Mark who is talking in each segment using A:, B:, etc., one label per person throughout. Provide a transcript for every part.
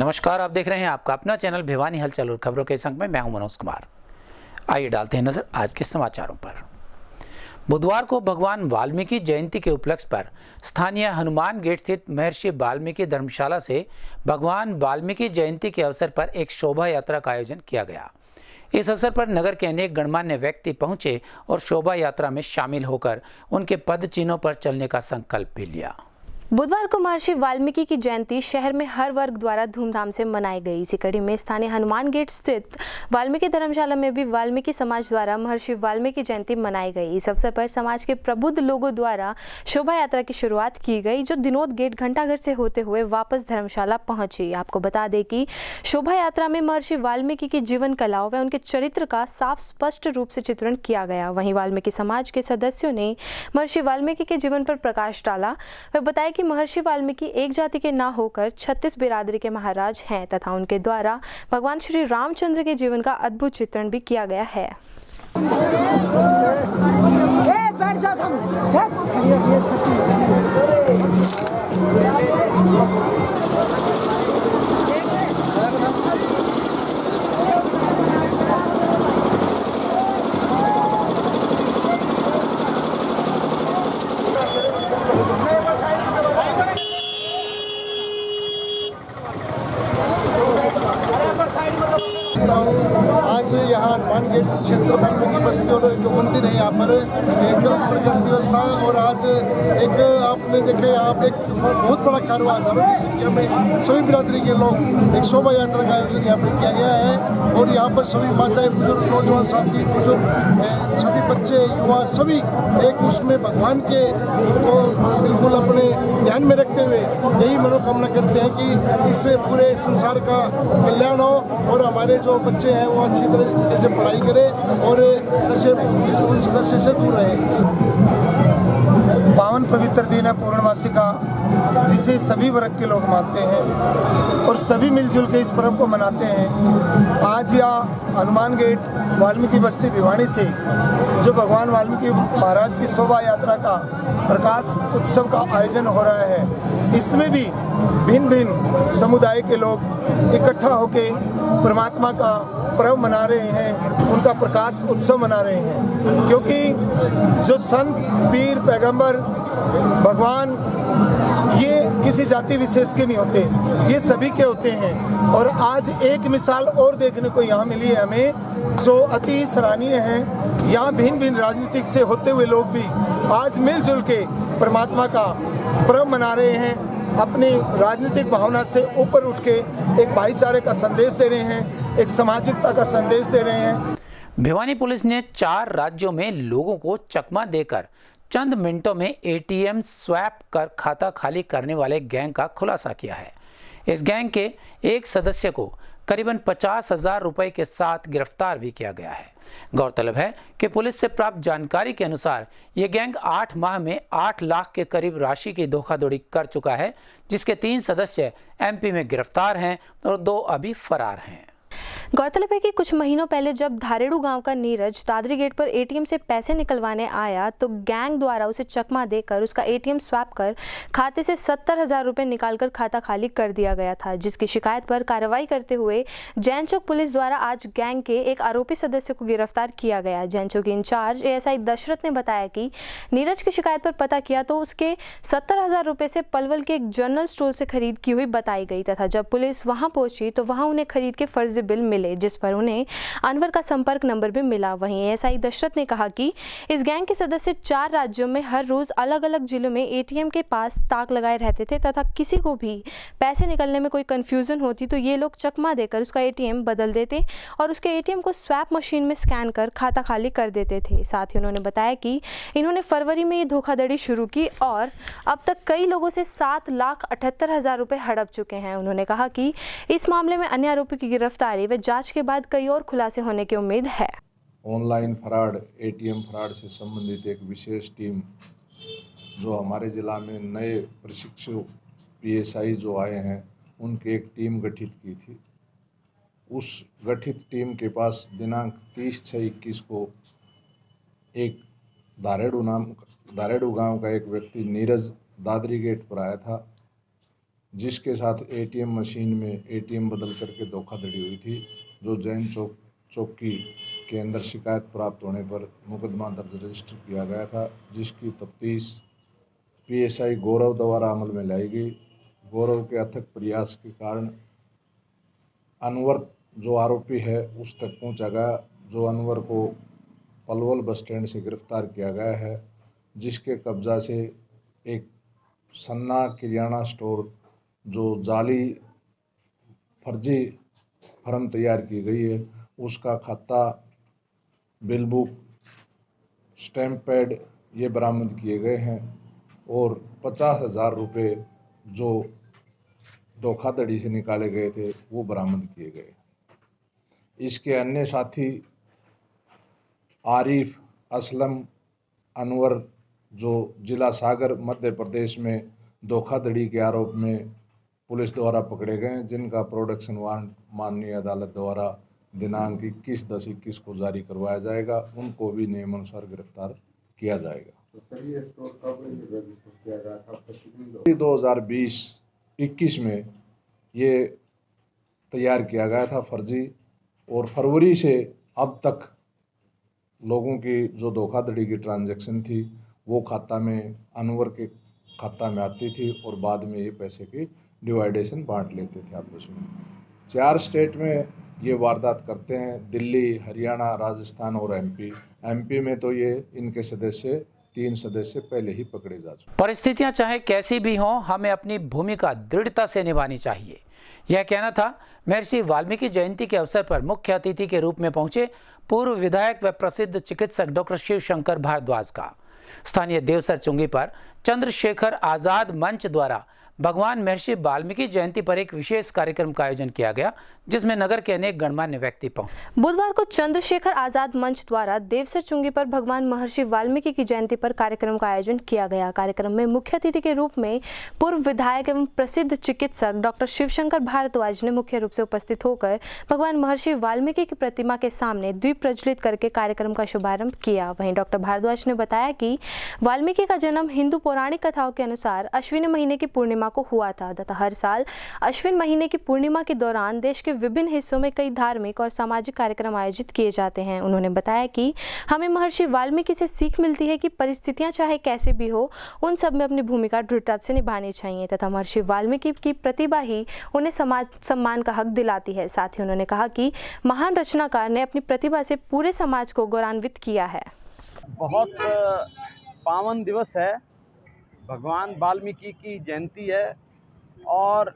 A: नमस्कार, आप देख रहे हैं आपका अपना चैनल भिवानी हलचल और खबरों के संग में मैं हूं मनोज कुमार। आइए डालते हैं नजर आज के समाचारों पर। बुधवार को भगवान वाल्मीकि जयंती के उपलक्ष्य पर स्थानीय हनुमान गेट स्थित महर्षि वाल्मीकि धर्मशाला से भगवान वाल्मीकि जयंती के अवसर पर एक शोभा यात्रा का आयोजन किया गया। इस अवसर पर नगर के अनेक गणमान्य व्यक्ति पहुंचे और शोभा यात्रा में शामिल होकर उनके पद चिन्हों पर चलने का संकल्प भी लिया।
B: बुधवार को महर्षि वाल्मीकि की जयंती शहर में हर वर्ग द्वारा धूमधाम से मनाई गई। इसी कड़ी में स्थानीय हनुमान गेट स्थित वाल्मीकि धर्मशाला में भी वाल्मीकि समाज द्वारा महर्षि वाल्मीकि जयंती मनाई गई। इस अवसर पर समाज के प्रबुद्ध लोगों द्वारा शोभा यात्रा की शुरुआत की गई, जो दिनोद गेट घंटाघर से होते हुए वापस धर्मशाला पहुंची। आपको बता दें कि शोभा यात्रा में महर्षि वाल्मीकि की जीवन कलाओं व उनके चरित्र का साफ स्पष्ट रूप से चित्रण किया गया। वहीं वाल्मीकि समाज के सदस्यों ने महर्षि वाल्मीकि के जीवन पर प्रकाश डाला व बताया कि महर्षि वाल्मीकि एक जाति के ना होकर 36 बिरादरी के महाराज हैं तथा उनके द्वारा भगवान श्री रामचंद्र के जीवन का अद्भुत चित्रण भी किया गया है।
C: आज यहाँ हनुमान गेट क्षेत्र वाल्मीकि बस्ती और जो मंदिर है यहाँ पर एक प्रकट दिवस था और आज एक आपने देखा यहाँ पे एक बहुत बड़ा कार्य हजारों में सभी बिरादरी के लोग एक शोभा यात्रा का आयोजन यहाँ पर किया गया है और यहाँ पर सभी माताएं बुजुर्ग नौजवान साथी बुजुर्ग सभी बच्चे युवा सभी एक उसमें भगवान के को बिल्कुल अपने ध्यान में रखते हुए यही मनोकामना करते हैं कि इस पूरे संसार का कल्याण हो और हमारे जो बच्चे हैं वो अच्छी तरह से पढ़ाई करें और नशे से दूर रहें।
D: पावन पवित्र दिन है पूर्णमासी का, जिसे सभी वर्ग के लोग मानते हैं और सभी मिलजुल के इस पर्व को मनाते हैं। आज यहाँ हनुमान गेट वाल्मीकि बस्ती भिवानी से जो भगवान वाल्मीकि महाराज की शोभा यात्रा का प्रकाश उत्सव का आयोजन हो रहा है, इसमें भी भिन्न भिन्न समुदाय के लोग इकट्ठा होकर परमात्मा का पर्व मना रहे हैं, उनका प्रकाश उत्सव मना रहे हैं। क्योंकि जो संत पीर पैगंबर भगवान ये किसी जाति विशेष के नहीं होते, ये सभी के होते हैं। और आज एक मिसाल और देखने को यहाँ मिली है हमें, जो अति सराहनीय है। यहाँ भिन्न भिन्न राजनीतिक से होते हुए लोग भी आज मिलजुल के परमात्मा का पर्व मना रहे हैं, अपनी राजनीतिक भावना से ऊपर उठ के एक भाईचारे का संदेश दे रहे हैं, एक सामाजिकता का संदेश दे रहे हैं।
A: भिवानी पुलिस ने 4 राज्यों में लोगों को चकमा देकर चंद मिनटों में एटीएम स्वैप कर खाता खाली करने वाले गैंग का खुलासा किया है। इस गैंग के एक सदस्य को करीबन 50,000 रुपए के साथ गिरफ्तार भी किया गया है। गौरतलब है कि पुलिस से प्राप्त जानकारी के अनुसार ये गैंग 8 माह में 8 लाख के करीब राशि की धोखाधड़ी कर चुका है, जिसके 3 सदस्य एमपी में गिरफ्तार हैं और 2 अभी फरार हैं।
B: गौरतलब है कि कुछ महीनों पहले जब धारेड़ू गांव का नीरज दादरी गेट पर एटीएम से पैसे निकलवाने आया तो गैंग द्वारा उसे चकमा देकर उसका एटीएम स्वैप कर खाते से 70,000 रुपए निकालकर खाता खाली कर दिया गया था, जिसकी शिकायत पर कार्रवाई करते हुए जैन चौक पुलिस द्वारा आज गैंग के एक आरोपी सदस्य को गिरफ्तार किया गया। जैन चौक के इंचार्ज एएसआई दशरथ ने बताया कि नीरज की शिकायत पर पता किया तो उसके 70,000 रुपए से पलवल के एक जनरल स्टोर से खरीद की हुई बताई गई तथा जब पुलिस वहां पहुंची तो वहां उन्हें खरीद के फर्जी बिल मिले, जिस पर उन्हें अनवर का संपर्क नंबर भी मिला। वहीं एएसआई दशरथ ने कहा कि इस गैंग के सदस्य 4 राज्यों में हर रोज अलग अलग जिलों में एटीएम के पास ताक लगाए रहते थे तथा किसी को भी पैसे निकलने में कोई कंफ्यूजन होती तो ये लोग चकमा देकर उसका एटीएम बदल देते और उसके एटीएम को स्वैप मशीन में स्कैन कर खाता खाली कर देते थे। साथ ही उन्होंने बताया कि इन्होंने फरवरी में ये धोखाधड़ी शुरू की और अब तक कई लोगों से 7,78,000 रुपए हड़प चुके हैं। उन्होंने कहा कि इस मामले में अन्य आरोपी की गिरफ्तारी व जांच के बाद कई और खुलासे होने की उम्मीद है।
E: ऑनलाइन फ्रॉड, एटीएम फ्रॉड से संबंधित एक विशेष टीम जो हमारे जिला में नए प्रशिक्षु पीएसआई जो आए हैं उनकी एक टीम गठित की थी। उस गठित टीम के पास दिनांक 30/6/21 को एक धारेड़ू गांव का एक व्यक्ति नीरज दादरी गेट पर आया था जिसके साथ एटीएम मशीन में एटीएम बदल करके धोखाधड़ी हुई थी, जो जैन चौकी के अंदर शिकायत प्राप्त होने पर मुकदमा दर्ज रजिस्टर किया गया था, जिसकी तफ्तीश पीएसआई गौरव द्वारा अमल में लाई गई। गौरव के अथक प्रयास के कारण अनवर जो आरोपी है उस तक पहुंचा गया, जो अनवर को पलवल बस स्टैंड से गिरफ्तार किया गया है, जिसके कब्जा से एक सन्ना किराना स्टोर जो जाली फर्जी फर्म तैयार की गई है उसका खाता, बिल बुक, स्टैम्प पैड ये बरामद किए गए हैं और 50,000 रुपये जो धोखाधड़ी से निकाले गए थे वो बरामद किए गए। इसके अन्य साथी आरिफ, असलम, अनवर जो जिला सागर मध्य प्रदेश में धोखाधड़ी के आरोप में पुलिस द्वारा पकड़े गए, जिनका प्रोडक्शन वारंट माननीय अदालत द्वारा दिनांक 21/10/21 को जारी करवाया जाएगा, उनको भी नियमानुसार गिरफ्तार किया जाएगा। तो सर ये स्टोर कब रजिस्टर किया गया था? 2020-21 में ये तैयार किया गया था फर्जी, और फरवरी से अब तक लोगों की जो धोखाधड़ी की ट्रांजैक्शन थी वो खाता में, अनवर के खाता में आती थी और बाद में ये पैसे की डिवाइडेशन बांट लेते थे आपस में। 4 स्टेट में ये वारदात करते हैं, दिल्ली, हरियाणा, राजस्थान और एमपी में तो ये इनके 3 सदस्य पहले ही पकड़े जा चुके।
A: परिस्थितियां चाहे कैसी भी हों, हमें अपनी भूमिका दृढ़ता से निभानी चाहिए, यह कहना था महर्षि वाल्मीकि जयंती के अवसर पर मुख्य अतिथि के रूप में पहुंचे पूर्व विधायक व प्रसिद्ध चिकित्सक डॉक्टर शिवशंकर भारद्वाज का। स्थानीय देवसर चुंगी पर चंद्रशेखर आजाद मंच द्वारा भगवान महर्षि वाल्मीकि जयंती पर एक विशेष कार्यक्रम का आयोजन किया गया, जिसमें नगर के अनेक गणमान्य व्यक्ति पहुंचे।
B: बुधवार को चंद्रशेखर आजाद मंच द्वारा देवसर चुंगी पर भगवान महर्षि वाल्मीकि की जयंती पर कार्यक्रम का आयोजन किया गया। कार्यक्रम में मुख्य अतिथि के रूप में पूर्व विधायक एवं प्रसिद्ध चिकित्सक डॉक्टर शिवशंकर भारद्वाज ने मुख्य रूप से उपस्थित होकर भगवान महर्षि वाल्मीकि की प्रतिमा के सामने दीप प्रज्वलित करके कार्यक्रम का शुभारंभ किया। वहीं डॉक्टर भारद्वाज ने बताया कि वाल्मीकि का जन्म हिंदू पौराणिक कथाओं के अनुसार अश्विन महीने की पूर्णिमा को हुआ था तथा हर साल अश्विन महीने की पूर्णिमा के दौरान देश के विभिन्न हिस्सों में कई धार्मिक और सामाजिक कार्यक्रम आयोजित किए जाते हैं। उन्होंने बताया कि हमें महर्षि वाल्मीकि से सीख मिलती है कि परिस्थितियां चाहे कैसी भी हो, उन सब में अपनी भूमिका दृढ़ता से निभानी चाहिए तथा महर्षि वाल्मीकि की प्रतिभा ही उन्हें समाज सम्मान का हक दिलाती है। साथ ही उन्होंने कहा कि महान रचनाकार ने अपनी प्रतिभा से पूरे समाज को गौरवान्वित किया है।
F: बहुत पावन दिवस है, भगवान वाल्मीकि की जयंती है और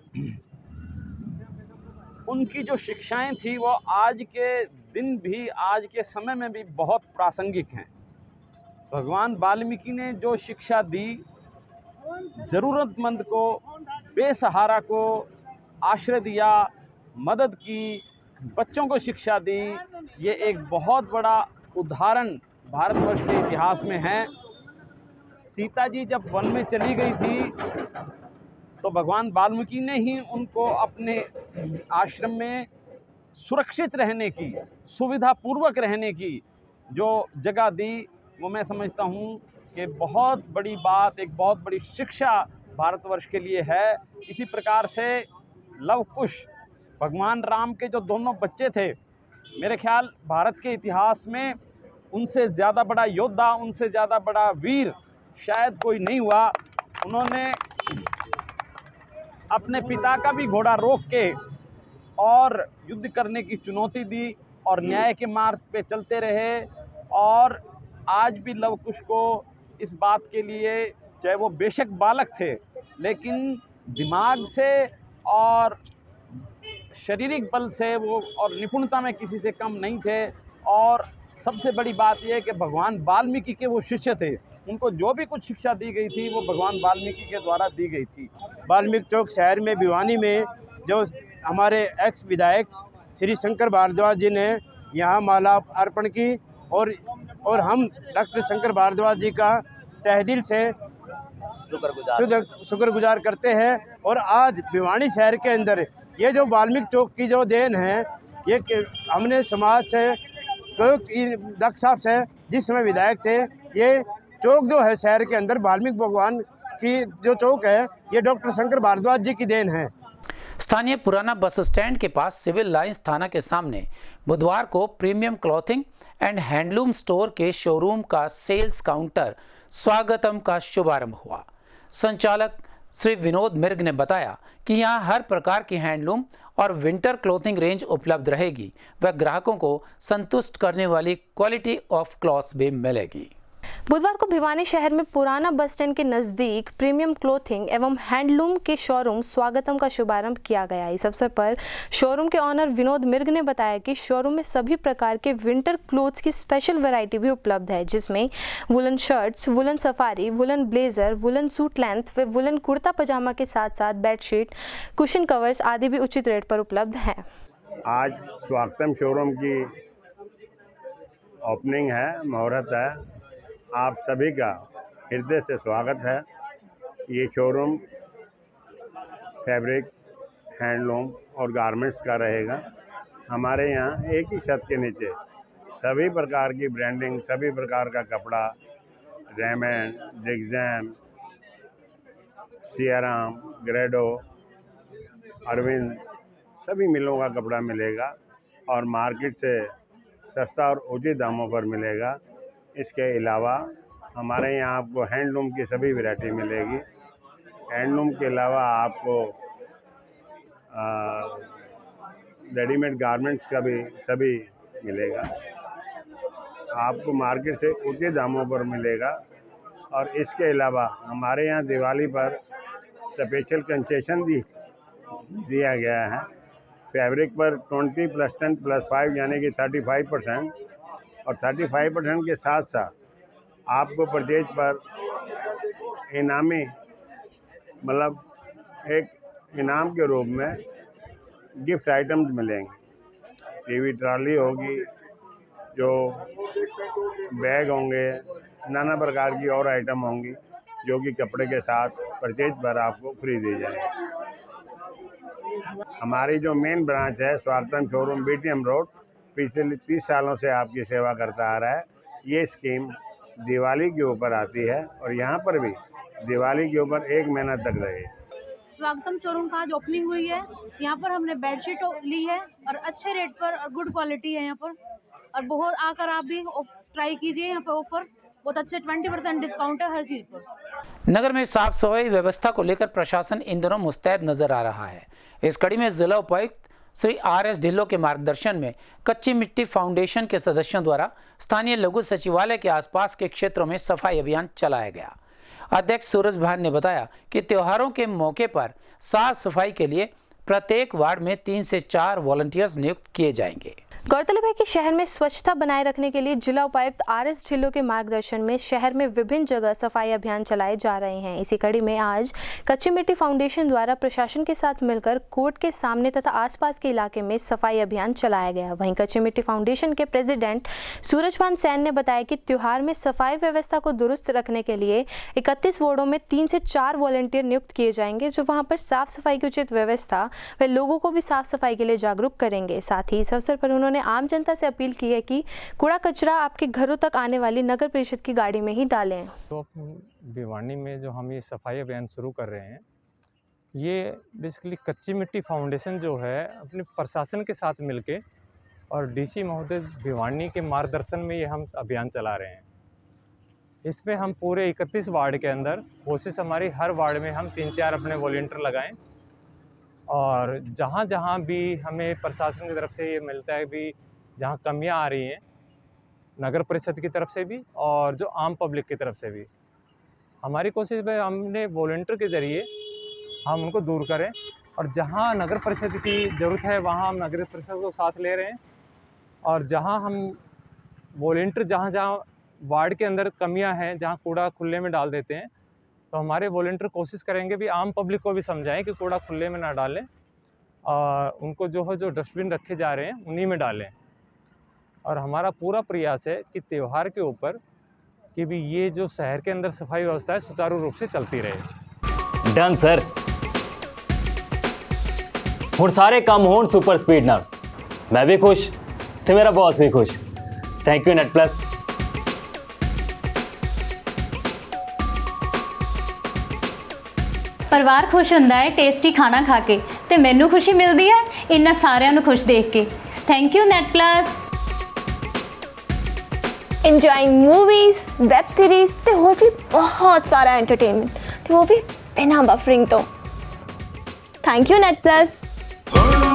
F: उनकी जो शिक्षाएं थी वो आज के दिन भी, आज के समय में भी बहुत प्रासंगिक हैं। भगवान वाल्मीकि ने जो शिक्षा दी, ज़रूरतमंद को, बेसहारा को आश्रय दिया, मदद की, बच्चों को शिक्षा दी, ये एक बहुत बड़ा उदाहरण भारतवर्ष के इतिहास में है। सीता जी जब वन में चली गई थी तो भगवान वाल्मीकि ने ही उनको अपने आश्रम में सुरक्षित रहने की, सुविधापूर्वक रहने की जो जगह दी, वो मैं समझता हूँ कि बहुत बड़ी बात, एक बहुत बड़ी शिक्षा भारतवर्ष के लिए है। इसी प्रकार से लव कुश, भगवान राम के जो दोनों बच्चे थे, मेरे ख्याल भारत के इतिहास में उनसे ज़्यादा बड़ा योद्धा, उनसे ज़्यादा बड़ा वीर शायद कोई नहीं हुआ। उन्होंने अपने पिता का भी घोड़ा रोक के और युद्ध करने की चुनौती दी और न्याय के मार्ग पे चलते रहे। और आज भी लव कुश को इस बात के लिए, चाहे वो बेशक बालक थे, लेकिन दिमाग से और शारीरिक बल से वो और निपुणता में किसी से कम नहीं थे। और सबसे बड़ी बात यह है कि भगवान वाल्मीकि के वो शिष्य थे, उनको जो भी कुछ शिक्षा दी गई थी वो भगवान वाल्मीकि के द्वारा दी गई थी।
G: वाल्मीकि चौक शहर में भिवानी में जो हमारे एक्स विधायक श्री शंकर भारद्वाज जी ने यहाँ माला अर्पण की और हम डॉक्टर शंकर भारद्वाज जी का तहे दिल से शुक्रगुजार करते हैं। और आज भिवानी शहर के अंदर ये जो वाल्मीकि चौक की जो देन है, ये हमने समाज से डॉक्टर साहब से जिस समय विधायक थे, ये चौक जो है शहर के अंदर वाल्मीकि भगवान की जो चौक है, ये डॉक्टर शंकर भारद्वाज जी की देन है।
A: स्थानीय पुराना बस स्टैंड के पास सिविल लाइंस थाना के सामने बुधवार को premium clothing and handloom store के शोरूम का सेल्स काउंटर स्वागतम का शुभारंभ हुआ। संचालक श्री विनोद मिर्ग ने बताया कि यहां हर प्रकार की हैंडलूम और विंटर क्लोथिंग रेंज उपलब्ध रहेगी व ग्राहकों को संतुष्ट करने वाली क्वालिटी ऑफ क्लॉथ्स भी मिलेगी।
B: बुधवार को भिवानी शहर में पुराना बस स्टैंड के नजदीक प्रीमियम क्लोथिंग एवं हैंडलूम के शोरूम स्वागतम का शुभारंभ किया गया। इस अवसर पर शोरूम के ऑनर विनोद मिर्ग ने बताया कि शोरूम में सभी प्रकार के विंटर क्लोथ्स की स्पेशल वैरायटी भी उपलब्ध है, जिसमें woollen shirts, woollen safari, woollen blazer, woollen suit length व वुलन कुर्ता पजामा के साथ साथ बेडशीट, कुशन कवर्स आदि भी उचित रेट पर उपलब्ध है।
G: आज स्वागतम शोरूम की ओपनिंग है, मुहूर्त है। आप सभी का हृदय से स्वागत है। ये शोरूम फैब्रिक, हैंडलूम और गारमेंट्स का रहेगा। हमारे यहाँ एक ही छत के नीचे सभी प्रकार की ब्रांडिंग, सभी प्रकार का कपड़ा, रेमंड, जिग्जैम, सियाराम, ग्रेडो, अरविंद, सभी मिलों का कपड़ा मिलेगा और मार्केट से सस्ता और उचित दामों पर मिलेगा। इसके अलावा हमारे यहाँ आपको हैंडलूम की सभी वैरायटी मिलेगी। हैंडलूम के अलावा आपको रेडीमेड गारमेंट्स का भी सभी मिलेगा। आपको मार्केट से उचित दामों पर मिलेगा। और इसके अलावा हमारे यहाँ दिवाली पर स्पेशल कंसेशन दिया गया है। फैब्रिक पर 20+10+5 यानी कि 35% और 35% के साथ साथ आपको परचेज पर इनामी, मतलब एक इनाम के रूप में गिफ्ट आइटम्स मिलेंगे। टीवी ट्रॉली होगी, जो बैग होंगे, नाना प्रकार की और आइटम होंगी जो कि कपड़े के साथ परचेज पर आपको फ्री दी जाएगी। हमारी जो मेन ब्रांच है स्वागतम शोरूम बीटीएम रोड, पिछले 30 सालों से आपकी सेवा करता आ रहा है। ये स्कीम दिवाली के ऊपर आती है और यहाँ पर भी दिवाली के ऊपर 1 महीना तक रहेगी।
H: स्वागतम शोरूम का आज ओपनिंग हुई है। यहाँ पर हमने बेडशीट ली है और अच्छे रेट पर और गुड क्वालिटी है यहाँ पर, और बहुत आकर आप भी ट्राई कीजिए। यहाँ पर ऑफर बहुत अच्छे 20% डिस्काउंट है हर चीज़ पर।
A: नगर में साफ सफाई व्यवस्था को लेकर प्रशासन इन दिनों मुस्तैद नजर आ रहा है। इस कड़ी में जिला उपायुक्त श्री RS ढिल्लों के मार्गदर्शन में कच्ची मिट्टी फाउंडेशन के सदस्यों द्वारा स्थानीय लघु सचिवालय के आसपास के क्षेत्रों में सफाई अभियान चलाया गया। अध्यक्ष सूरज भान ने बताया कि त्योहारों के मौके पर साफ सफाई के लिए प्रत्येक वार्ड में 3 से 4 वॉलंटियर्स नियुक्त किए जाएंगे।
B: गौरतलब है कि शहर में स्वच्छता बनाए रखने के लिए जिला उपायुक्त RS ढिल्लों के मार्गदर्शन में शहर में विभिन्न जगह सफाई अभियान चलाए जा रहे हैं। इसी कड़ी में आज कच्ची मिट्टी फाउंडेशन द्वारा प्रशासन के साथ मिलकर कोर्ट के सामने तथा आसपास के इलाके में सफाई अभियान चलाया गया। वहीं कच्ची मिट्टी फाउंडेशन के प्रेसिडेंट सूरजभान सैन ने बताया कि त्योहार में सफाई व्यवस्था को दुरुस्त रखने के लिए 31 वार्डों में 3 से 4 वॉलंटियर नियुक्त किए जाएंगे, जो वहां पर साफ सफाई की उचित व्यवस्था व लोगों को भी साफ सफाई के लिए जागरूक करेंगे। साथ ही इस अवसर पर उन्होंने आम जनता से अपील की है कि कूड़ा कचरा आपके घरों तक आने वाली नगर परिषद की गाड़ी में ही डालें।
I: तो भिवानी में जो हम ये सफाई अभियान शुरू कर रहे हैं, ये बेसिकली कच्ची मिट्टी फाउंडेशन जो है अपने प्रशासन के साथ मिलके और DC महोदय भिवानी के मार्गदर्शन में ये हम अभियान चला रहे हैं। इसमें हम पूरे 31 वार्ड के अंदर कोशिश हमारी हर वार्ड में हम 3-4 अपने वॉलंटियर लगाएं और जहाँ जहाँ भी हमें प्रशासन की तरफ से ये मिलता है भी जहाँ कमियाँ आ रही हैं नगर परिषद की तरफ से भी और जो आम पब्लिक की तरफ से भी, हमारी कोशिश में हमने वॉलंटियर के ज़रिए हम उनको दूर करें और जहाँ नगर परिषद की ज़रूरत है वहाँ हम नगर परिषद को साथ ले रहे हैं और जहाँ हम वॉलंटियर जहाँ जहाँ वार्ड के अंदर कमियाँ हैं, जहाँ कूड़ा खुले में डाल देते हैं, तो हमारे वॉलंटियर कोशिश करेंगे भी आम पब्लिक को भी समझाएं कि कूड़ा खुले में ना डालें और उनको जो डस्टबिन रखे जा रहे हैं उन्हीं में डालें। और हमारा पूरा प्रयास है कि त्यौहार के ऊपर कि भी ये जो शहर के अंदर सफाई व्यवस्था है सुचारू रूप से चलती रहे।
J: डन सर, हुण सारे काम होण सुपर स्पीड नाल। मैं भी खुश ते मेरा बॉस भी खुश। Thank you net plus.
K: ਪਰਿਵਾਰ ਖੁਸ਼ ਹੁੰਦਾ ਹੈ ਟੇਸਟੀ ਖਾਣਾ ਖਾ ਕੇ ਤੇ ਮੈਨੂੰ ਖੁਸ਼ੀ ਮਿਲਦੀ ਹੈ ਇਹਨਾਂ ਸਾਰਿਆਂ ਨੂੰ ਖੁਸ਼ ਦੇਖ ਕੇ। Thank you net plus.
L: Enjoying movies, web series ਤੇ ਹੋਰ ਵੀ ਬਹੁਤ ਸਾਰਾ ਐਂਟਰਟੇਨਮੈਂਟ ਤੇ ਉਹ ਵੀ ਬਿਨਾਂ ਬਫਰਿੰਗ ਤੋਂ। Thank you net plus.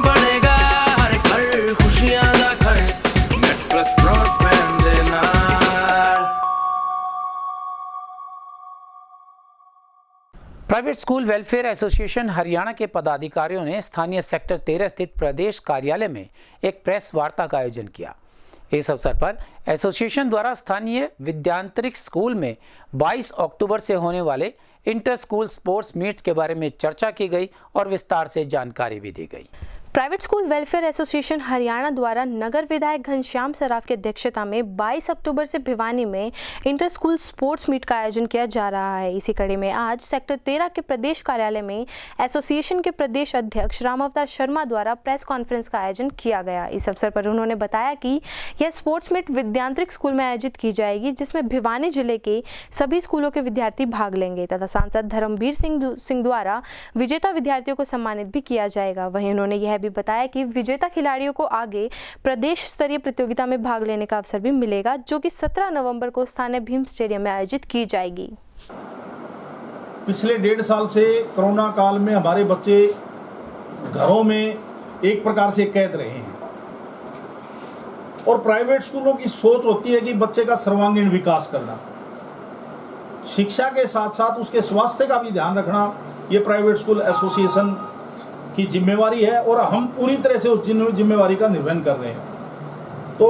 M: ਬਣੇਗਾ ਹਰ ਘਰ ਖੁਸ਼ੀਆਂ ਦਾ ਘਰ ਨੈਟ ਪਲੱਸ ਬ੍ਰੌਡਬੈਂਡ ਦੇ ਨਾਲ।
A: Private school welfare association Haryana के पदाधिकारियों ने स्थानीय सेक्टर 13 स्थित प्रदेश कार्यालय में एक प्रेस वार्ता का आयोजन किया। इस अवसर पर एसोसिएशन द्वारा स्थानीय विद्यांतरिक स्कूल में 22 अक्टूबर से होने वाले इंटर स्कूल स्पोर्ट्स मीट्स के बारे में चर्चा की गई और विस्तार से जानकारी भी दी गई।
B: Private school welfare association Haryana द्वारा नगर विधायक घनश्याम सराफ की अध्यक्षता में 22 अक्टूबर से भिवानी में इंटर स्कूल स्पोर्ट्स मीट का आयोजन किया जा रहा है। इसी कड़ी में आज सेक्टर 13 के प्रदेश कार्यालय में एसोसिएशन के प्रदेश अध्यक्ष राम अवतार शर्मा द्वारा प्रेस कॉन्फ्रेंस का आयोजन किया गया। इस अवसर पर उन्होंने बताया कि यह स्पोर्ट्स मीट विद्यांतरिक स्कूल में आयोजित की जाएगी, जिसमें भिवानी जिले के सभी स्कूलों के विद्यार्थी भाग लेंगे तथा सांसद धर्मवीर सिंह द्वारा विजेता विद्यार्थियों को सम्मानित भी किया जाएगा। वहीं उन्होंने यह भी बताया कि विजेता खिलाड़ियों को आगे प्रदेश स्तरीय प्रतियोगिता में भाग लेने का अवसर भी मिलेगा, जो कि 17 नवंबर को स्थानीय भीम स्टेडियम में आयोजित की जाएगी।
N: पिछले 1.5 साल से कोरोना काल में हमारे बच्चे घरों में एक प्रकार से कैद रहे हैं और प्राइवेट स्कूलों की सोच होती है कि बच्चे का सर्वांगीण विकास करना, शिक्षा के साथ साथ उसके स्वास्थ्य का भी ध्यान रखना ये प्राइवेट स्कूल एसोसिएशन की जिम्मेवारी है और हम पूरी तरह से उस जिम्मेवारी का निर्वहन कर रहे हैं। तो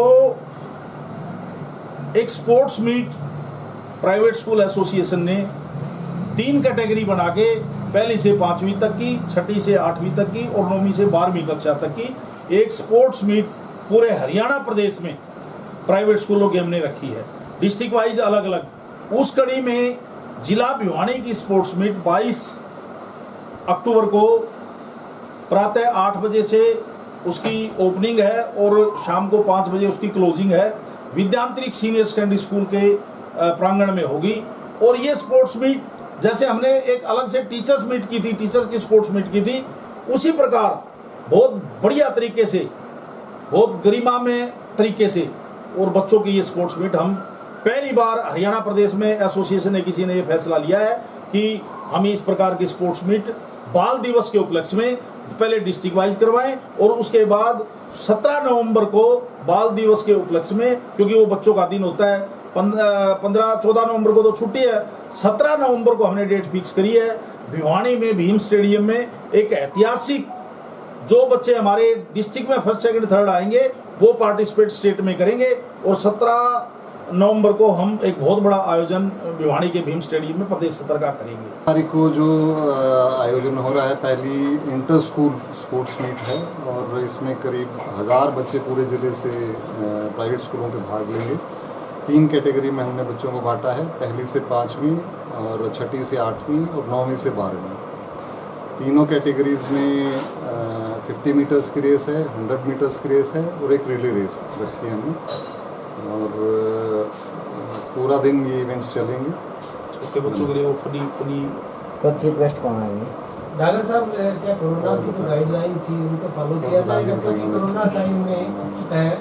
N: एक sports meet private school association ने 3 कैटेगरी बना के 1ली से 5वीं तक की, 6ठी से 8वीं तक की और 9वीं से 12वीं कक्षा तक की एक स्पोर्ट्स मीट पूरे हरियाणा प्रदेश में प्राइवेट स्कूलों की हमने रखी है, डिस्ट्रिक्ट वाइज अलग अलग। उस कड़ी में जिला भिवानी की स्पोर्ट्स मीट 22 अक्टूबर को प्रातः 8 बजे से उसकी ओपनिंग है और शाम को 5 बजे उसकी क्लोजिंग है। विद्यांतरिक सीनियर सेकेंडरी स्कूल के प्रांगण में होगी। और ये स्पोर्ट्स मीट जैसे हमने एक अलग से टीचर्स मीट की थी, टीचर्स की स्पोर्ट्स मीट की थी, उसी प्रकार बहुत बढ़िया तरीके से, बहुत गरिमा में तरीके से और बच्चों की ये स्पोर्ट्स मीट हम पहली बार हरियाणा प्रदेश में एसोसिएशन ने किसी ने ये फैसला लिया है कि हम इस प्रकार की स्पोर्ट्स मीट बाल दिवस के उपलक्ष्य में पहले डिस्ट्रिक्ट वाइज करवाएं और उसके बाद 17 नवंबर को बाल दिवस के उपलक्ष्य में, क्योंकि वो बच्चों का दिन होता है, 14 नवंबर को तो छुट्टी है, 17 नवंबर को हमने डेट फिक्स करी है भिवानी में भीम स्टेडियम में एक ऐतिहासिक, जो बच्चे हमारे डिस्ट्रिक्ट में फर्स्ट सेकंड थर्ड आएंगे वो पार्टिसिपेट स्टेट में करेंगे और 17 नवंबर को हम एक बहुत बड़ा आयोजन भिवानी के भीम स्टेडियम में प्रदेश स्तर का करेंगे।
O: तारीख को जो आयोजन हो रहा है, पहली इंटर स्कूल स्पोर्ट्स मीट है और इसमें करीब 1000 बच्चे पूरे ज़िले से प्राइवेट स्कूलों के भाग लेंगे। 3 कैटेगरी में हमने बच्चों को बांटा है, 1ली से 5वीं और 6ठी से 8वीं और 9वीं से 12वीं। तीनों कैटेगरीज में 50 मीटर्स की रेस है, 100 मीटर्स की रेस है और एक रिले रेस रखी है हमने और पूरा दिन ये इवेंट्स चलेंगे।
N: छोटे बच्चों के लिए वो फनी
P: कब रिक्वेस्ट करवाएंगे डॉक्टर साहब, क्या कोरोना की जो गाइडलाइन थी उनको फॉलो किया जाएगा? क्योंकि कोरोना टाइम में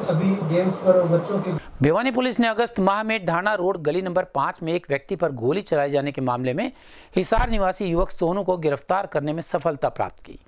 P: अभी गेम्स पर बच्चों के।
A: भिवानी पुलिस ने अगस्त माह में ढाणा रोड गली नंबर 5 में एक व्यक्ति पर गोली चलाए जाने के मामले में हिसार निवासी युवक सोनू को गिरफ्तार करने में सफलता प्राप्त की।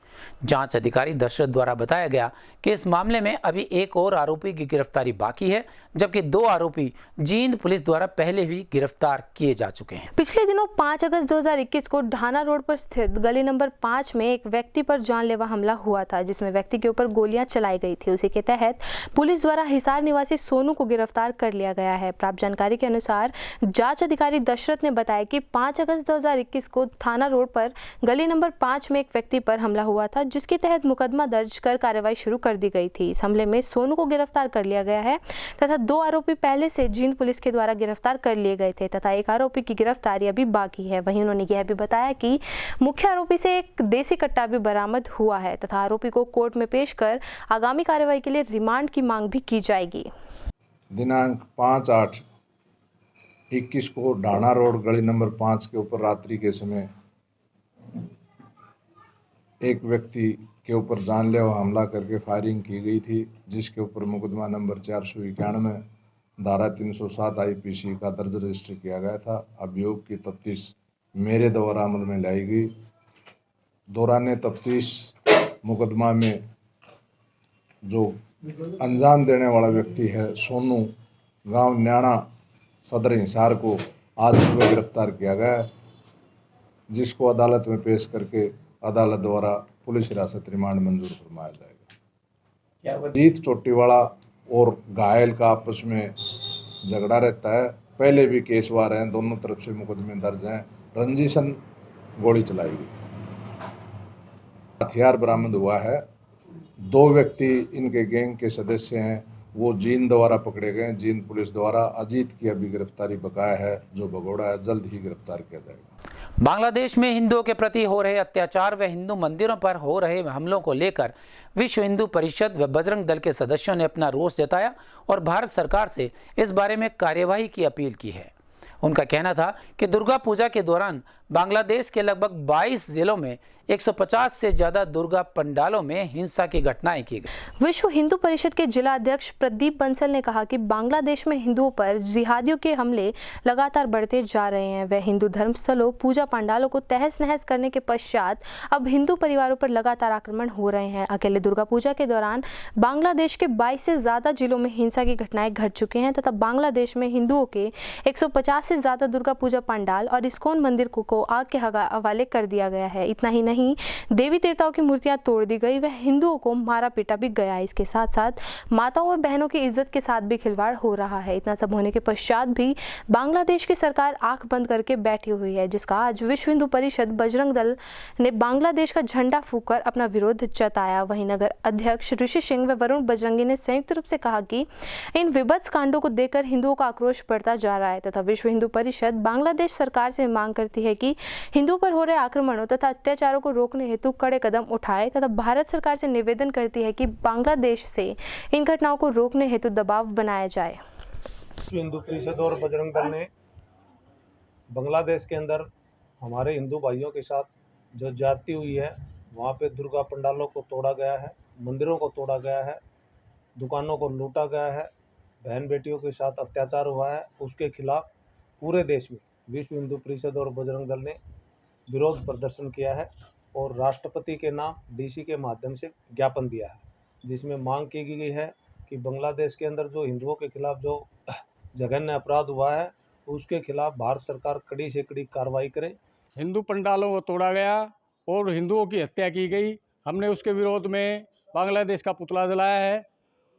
A: जांच अधिकारी दशरथ द्वारा बताया गया कि इस मामले में अभी एक और आरोपी की गिरफ्तारी बाकी है, जबकि 2 आरोपी जींद पुलिस द्वारा पहले ही गिरफ्तार किए जा चुके हैं।
B: पिछले दिनों 5 अगस्त 2021 को ढाणा रोड पर स्थित गली नंबर 5 में एक व्यक्ति पर जानलेवा हमला हुआ था, जिसमें व्यक्ति के ऊपर गोलियां चलाई गई थी। उसी के तहत पुलिस द्वारा हिसार निवासी सोनू को गिरफ्तार कर लिया गया है। प्राप्त जानकारी के अनुसार जांच अधिकारी दशरथ ने बताया कि 5 अगस्त 2021 को थाना रोड पर गली नंबर 5 में एक व्यक्ति पर हमला हुआ था, जिसके तहत मुकदमा दर्ज कर कार्रवाई शुरू कर दी गई थी। इस हमले में सोनू को गिरफ्तार कर लिया गया है तथा 2 आरोपी पहले से जींद पुलिस के द्वारा गिरफ्तार कर लिए गए थे तथा एक आरोपी की गिरफ्तारी अभी बाकी है। वहीं उन्होंने यह भी बताया कि मुख्य आरोपी से एक देसी कट्टा भी बरामद हुआ है तथा आरोपी को कोर्ट में पेश कर आगामी कार्रवाई के लिए रिमांड की मांग भी की जाएगी।
E: दिनांक 5/8/21 को ढाणा रोड गली नंबर 5 के ऊपर रात्रि के समय एक व्यक्ति के ऊपर जानलेवा हमला करके फायरिंग की गई थी, जिसके ऊपर मुकदमा नंबर 491 धारा 307 IPC का दर्ज रजिस्टर किया गया था। अभियोग की तफ्तीश मेरे द्वारा अमल में लाई गई। दौरान तफ्तीश मुकदमा में जो अंजाम देने वाला व्यक्ति है सोनू, गांव न्याणा, सदर हिसार को आज सुबह गिरफ्तार किया गया है, जिसको अदालत में पेश करके अदालत द्वारा पुलिस हिरासत रिमांड मंजूर फरमाया जाएगा। जीत चोटीवाला और घायल का आपस में झगड़ा रहता है, पहले भी केसवार हैं, दोनों तरफ से मुकदमे दर्ज हैं। रंजिशन गोली चलाई गई, हथियार बरामद हुआ है। 2 व्यक्ति इनके गैंग के सदस्य हैं, वो जींद द्वारा पकड़े गए। जींद पुलिस द्वारा अजीत की अभी गिरफ्तारी बकाया है, जो भगोड़ा है, जल्द ही गिरफ्तार किया जाएगा।
A: बांग्लादेश में हिंदुओं के प्रति हो रहे अत्याचार व हिंदू मंदिरों पर हो रहे हमलों को लेकर विश्व हिंदू परिषद व बजरंग दल के सदस्यों ने अपना रोष जताया और भारत सरकार से इस बारे में कार्यवाही की अपील की है। उनका कहना था कि दुर्गा पूजा के दौरान बांग्लादेश के लगभग 22 जिलों में 150 से ज़्यादा दुर्गा पंडालों में हिंसा की घटनाएं की गई।
B: विश्व हिंदू परिषद के जिला अध्यक्ष प्रदीप बंसल ने कहा कि बांग्लादेश में हिंदुओं पर जिहादियों के हमले लगातार बढ़ते जा रहे हैं। वह हिंदू धर्मस्थलों, पूजा पंडालों को तहस नहस करने के पश्चात अब हिंदू परिवारों पर लगातार आक्रमण हो रहे हैं। अकेले दुर्गा पूजा के दौरान बांग्लादेश के 22 से ज़्यादा जिलों में हिंसा की घटनाएं घट चुके हैं तथा बांग्लादेश में हिंदुओं के 150 से ज़्यादा दुर्गा पूजा पंडाल और इस्कॉन मंदिर को आग के हवाले कर दिया गया है। इतना ही नहीं, देवी देवताओं की मूर्तियां तोड़ दी गई, वह हिंदुओं को मारा पीटा भी गया। इसके साथ साथ माताओं व बहनों की इज्जत के साथ भी खिलवाड़ हो रहा है। इतना सब होने के पश्चात भी बांग्लादेश की सरकार आंख बंद करके बैठी हुई है, जिसका आज विश्व हिंदू परिषद बजरंग दल ने बांग्लादेश का झंडा फूंककर अपना विरोध जताया। वहीं नगर अध्यक्ष ऋषि सिंह व वरुण बजरंगी ने संयुक्त रूप से कहा कि इन विभत्स कांडों को देखकर हिंदुओं का आक्रोश बढ़ता जा रहा है तथा विश्व हिंदू परिषद बांग्लादेश सरकार से मांग करती है कि हिंदुओं पर हो रहे आक्रमणों तथा अत्याचारों को रोकने हेतु कड़े कदम उठाए तथा भारत सरकार से निवेदन करती है कि बांग्लादेश से इन घटनाओं को रोकने हेतु दबाव बनाया जाए।
Q: हिंदू परिषद और बजरंग दल ने बांग्लादेश के अंदर हमारे हिंदू भाइयों के साथ जो ज्यादती हुई है, वहाँ पे दुर्गा पंडालों को तोड़ा गया है, मंदिरों को तोड़ा गया है, दुकानों को लूटा गया है, बहन बेटियों के साथ अत्याचार हुआ है, उसके खिलाफ पूरे देश में विश्व हिंदू परिषद और बजरंग दल ने विरोध प्रदर्शन किया है और राष्ट्रपति के नाम DC के माध्यम से ज्ञापन दिया है, जिसमें मांग की गई है कि बांग्लादेश के अंदर जो हिंदुओं के खिलाफ जो जघन्य अपराध हुआ है, उसके खिलाफ भारत सरकार कड़ी से कड़ी कार्रवाई करे।
R: हिंदू पंडालों को तोड़ा गया और हिंदुओं की हत्या की गई। हमने उसके विरोध में बांग्लादेश का पुतला जलाया है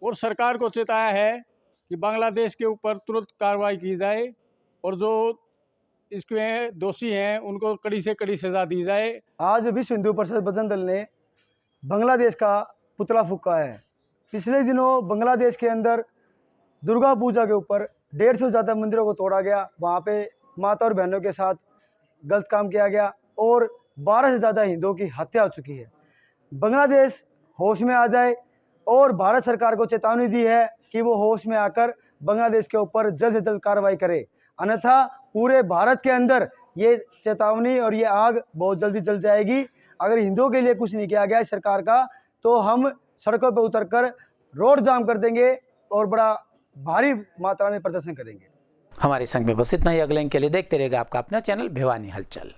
R: और सरकार को चेताया है कि बांग्लादेश के ऊपर तुरंत कार्रवाई की जाए और जो इसमें दोषी हैं उनको कड़ी से कड़ी सजा दी जाए।
S: आज विश्व हिंदू परिषद बजरंग दल ने बांग्लादेश का पुतला फूंका है। पिछले दिनों बांग्लादेश के अंदर दुर्गा पूजा के ऊपर 150 से ज़्यादा मंदिरों को तोड़ा गया, वहाँ पे माता और बहनों के साथ गलत काम किया गया और 12 से ज़्यादा हिंदुओं की हत्या हो चुकी है। बांग्लादेश होश में आ जाए और भारत सरकार को चेतावनी दी है कि वो होश में आकर बांग्लादेश के ऊपर जल्द से जल्द कार्रवाई करे, अन्यथा पूरे भारत के अंदर ये चेतावनी और ये आग बहुत जल्दी जल जाएगी। अगर हिंदुओं के लिए कुछ नहीं किया गया सरकार का, तो हम सड़कों पर उतरकर रोड जाम कर देंगे और बड़ा भारी मात्रा में प्रदर्शन करेंगे।
A: हमारे संग में बस इतना ही। अगले अंक के लिए देखते रहेगा आपका अपना चैनल भिवानी हलचल।